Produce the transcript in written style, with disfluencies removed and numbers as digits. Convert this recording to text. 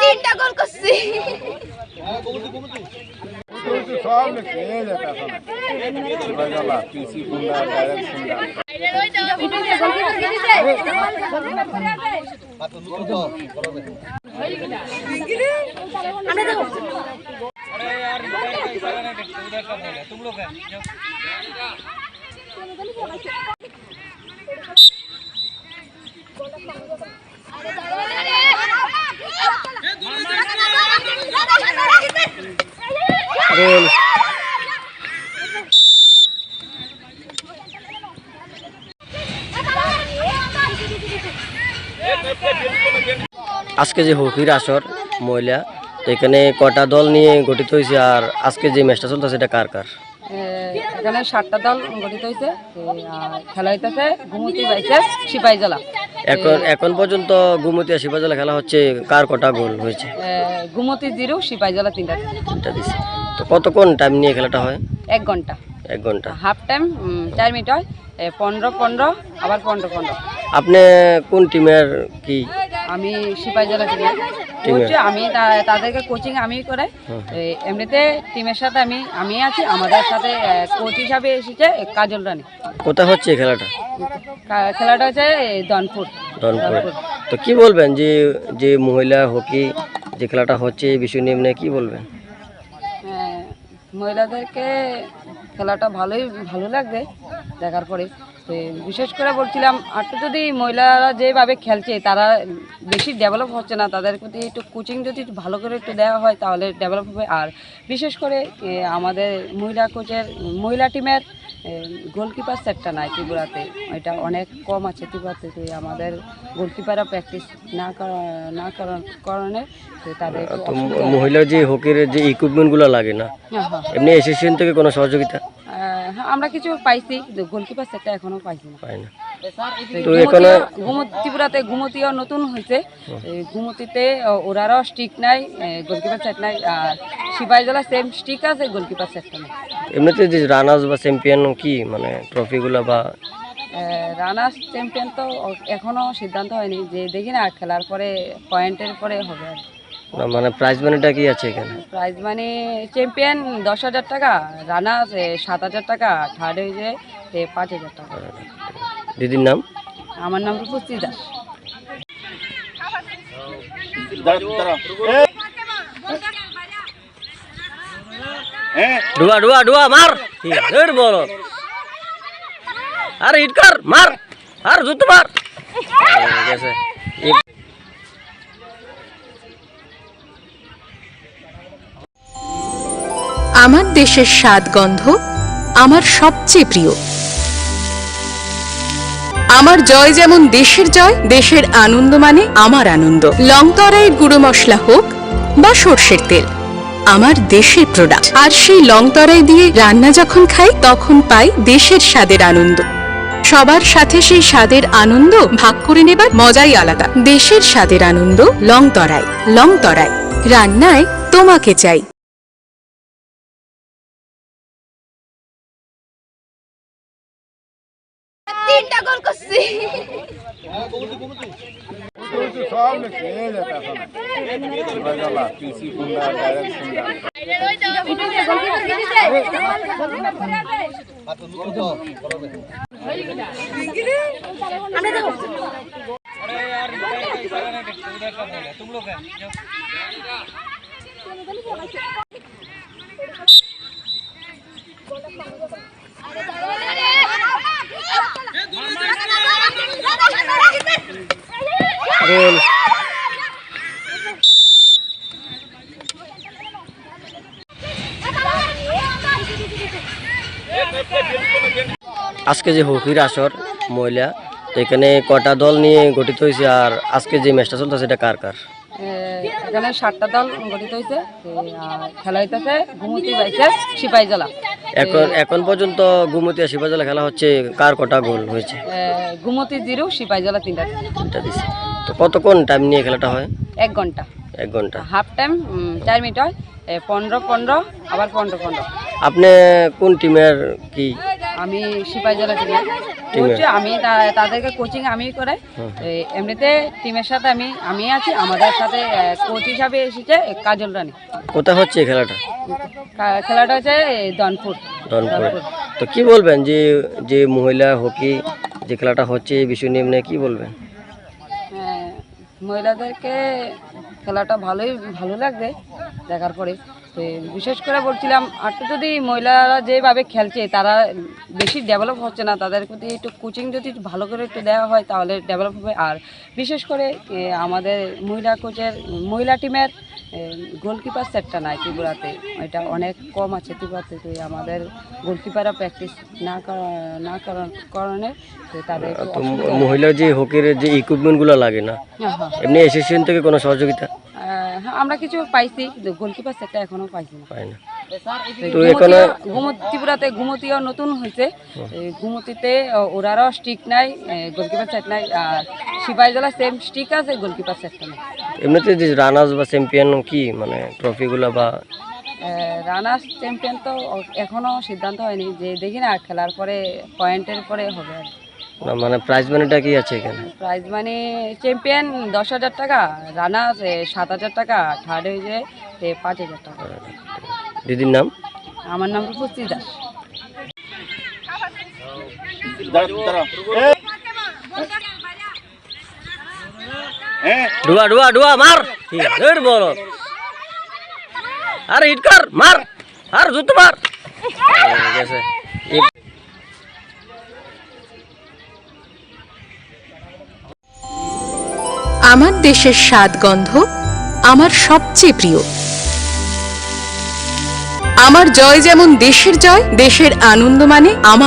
তিনটা গোল করছি। আজকে যে হকির আসর মহিলা, তো এখানে কটা দল নিয়ে গঠিত হয়েছে, আর আজকে যে ম্যাচটা চলতেছে এটা কার কার? এখানে 7টা দল গঠিত হয়েছে, আর খেলা হইতেছে গুমতি ভার্সেস সিপাহীজলা। এখন পর্যন্ত গুমতি আর সিপাহীজলা খেলা হচ্ছে, কার কটা গোল হয়েছে? গুমতি 0, সিপাহীজলা 3টা দিচ্ছে। তো কতক্ষণ টাইম নিয়ে খেলাটা হয়? 1 ঘন্টা। 1 ঘন্টা। হাফ টাইম 4 মিনিট হয়, 15-15 আবার 15-15। আপনি কোন টিমের? কি আমি সিপাহীজলা টিমের কোচ। আমি তাদেরকে কোচিং আমি করে, এমনিতে টিমের সাথে আমি আছি। আমাদের সাথে কোচ হিসাবে এসেছে কাজল রানী। কোথায় হচ্ছে খেলাটা? খেলাটা হচ্ছে দনপুর। তো কি বলবেন যে যে মহিলা হকি যে খেলাটা হচ্ছে এই বিষয় নিয়ে কি বলবেন? মহিলাদেরকে খেলাটা ভালো লাগবে দেখার পরে। তো বিশেষ করে বলছিলাম, একটু যদি মহিলারা যেভাবে খেলছে তারা বেশি ডেভেলপ হচ্ছে না, তাদের প্রতি একটু কোচিং যদি ভালো করে একটু দেওয়া হয় তাহলে ডেভেলপ হবে। আর বিশেষ করে আমাদের মহিলা টিমের গোলকিপার সেটটা নাই ত্রিপুরাতে, এটা অনেক কম আছে ত্রিপুরাতে। আমাদের গোলকিপাররা প্র্যাকটিস না করার কারণে তাদের মহিলার যে হকির যে ইকুইপমেন্টগুলো লাগে না, এমনি এসোসিয়েশন থেকে কোনো সহযোগিতা? আমরা কিছু পাইছি, গোলকিপার সেটটা এখনো পাইছি না। তো এখানে ত্রিপুরাতে গুমতিও নতুন হয়েছে, গুমতিতে ওরারও স্টিক নাই, গোলকিপার সেট নাই। আর সিপাহীজলা সেম স্টিক আছে, গোলকিপার সেটটা নেই। এমনিতে যে রানার্স বা চ্যাম্পিয়ন কি মানে ট্রফিগুলো বা রানার্স চ্যাম্পিয়ন তো এখনো সিদ্ধান্ত হয়নি, যে দেখি না খেলার পরে পয়েন্টের পরে হবে আর মানে প্রাইজ মানিটা কি আছে এখানে? প্রাইজ মানি চ্যাম্পিয়ন 10,000 টাকা, রানার্স 7,000 টাকা, থার্ড হয়েছে 5,000 টাকা। দিদির নাম? আমার নাম রূপশ্রী দাস। ডুয়া ডুয়া ডুয়া মার, বলো আরে হিট কর, মার আর জুতো মার। আমার দেশের স্বাদ গন্ধ আমার সবচেয়ে প্রিয়। আমার জয় যেমন দেশের জয়, দেশের আনন্দ মানে আমার আনন্দ। লংতরাইয়ের গুঁড়ো মশলা হোক বা সর্ষের তেল, আমার দেশের প্রোডাক্ট। আর সেই লংতরাই দিয়ে রান্না যখন খাই তখন পাই দেশের স্বাদের আনন্দ। সবার সাথে সেই স্বাদের আনন্দ ভাগ করে নেবার মজাই আলাদা। দেশের স্বাদের আনন্দ লংতরাই। লংতরাই, রান্নায় তোমাকে চাই। তিনটা গোল করছি। আজকে যে হকির আসর মহিলা, তো এখানে কটা দল নিয়ে গঠিত হয়েছে, আর আজকে যে ম্যাচটা চলতেছে এটা কার কার? এখানে 7টা দল গঠিত হয়েছে, আর খেলা হইতেছে গুমতি ভার্সেস সিপাহীজলা। এখন পর্যন্ত গুমতি আর সিপাহীজলা খেলা হচ্ছে, কার কটা গোল হয়েছে? গুমতি 0, সিপাহীজলা 3টা দিচ্ছে। তো কতক্ষণ টাইম নিয়ে খেলাটা হয়? 1 ঘন্টা। 1 ঘন্টা। হাফ টাইম 4 মিনিট হয়, 15-15 আবার 15-15। আপনি কোন টিমের কি? আমি সিপাহীজলা টিমের কোচ, আমি তাদেরকে কোচিং আমি করাই। এমনিতে টিমের সাথে আমি আছি, আমাদের সাথে কোচ হিসাবে এসেছে কাজল রানী। কোথায় হচ্ছে এই খেলাটা? খেলাটা হচ্ছে দনপুর। তো কি বলবেন যে যে মহিলা হকি যে খেলাটা হচ্ছে এই বিষয় নিয়ে আপনি কি বলবেন? মহিলাদেরকে খেলাটা ভালো লাগবে দেখার পরে। তো বিশেষ করে বলছিলাম একটু যদি মহিলারা যেভাবে খেলছে তারা বেশি ডেভেলপ হচ্ছে না, তাদের প্রতি একটু কোচিং যদি একটু ভালো করে একটু দেওয়া হয় তাহলে ডেভেলপ হবে। আর বিশেষ করে আমাদের মহিলা টিমের গোলকিপার সেটটা নাই ত্রিপুরাতে, এটা অনেক কম আছে ত্রিপুরাতে। তো আমাদের গোলকিপাররা প্র্যাকটিস না করার কারণে তাদের মহিলা যে হকির যে ইকুইপমেন্টগুলো লাগে না, এমনি অ্যাসোসিয়েশন থেকে কোনো সহযোগিতা? হ্যাঁ, আমরা কিছু পাইছি, কিন্তু গোলকিপার সেটটা এখনো পাইছি না। পাই না। তো এখানে ত্রিপুরাতে গুমতিও নতুন হয়েছে, গুমতিতে ওরারও স্টিক নাই, গোলকিপার সেট নাই। আর সিপাহীজলা সেম স্টিক আছে, গোলকিপার সেটটা নাই। এমনিতে যে রানার্স বা চ্যাম্পিয়ন কি মানে ট্রফিগুলো বা রানার্স চ্যাম্পিয়ন তো এখনো সিদ্ধান্ত হয়নি, যে দেখি না খেলার পরে পয়েন্টের পরে হবে। আর না মানে প্রাইজ মানিটা কি আছে এখানে? প্রাইজ মানি চ্যাম্পিয়ন 10,000 টাকা, রানার্স 7,000 টাকা, থার্ড হয়েছে 5,000 টাকা। দিদির নাম? আমার নাম রূপশ্রী দাস। ডুয়া ডুয়া ডুয়া মার হেড বল, আরে হিট কর, মার আর জুতো মার। গেছে আমার দেশের স্বাদ গন্ধ আমার সবচেয়ে প্রিয়। আমার জয় যেমন দেশের জয়, দেশের আনন্দ মানে আমার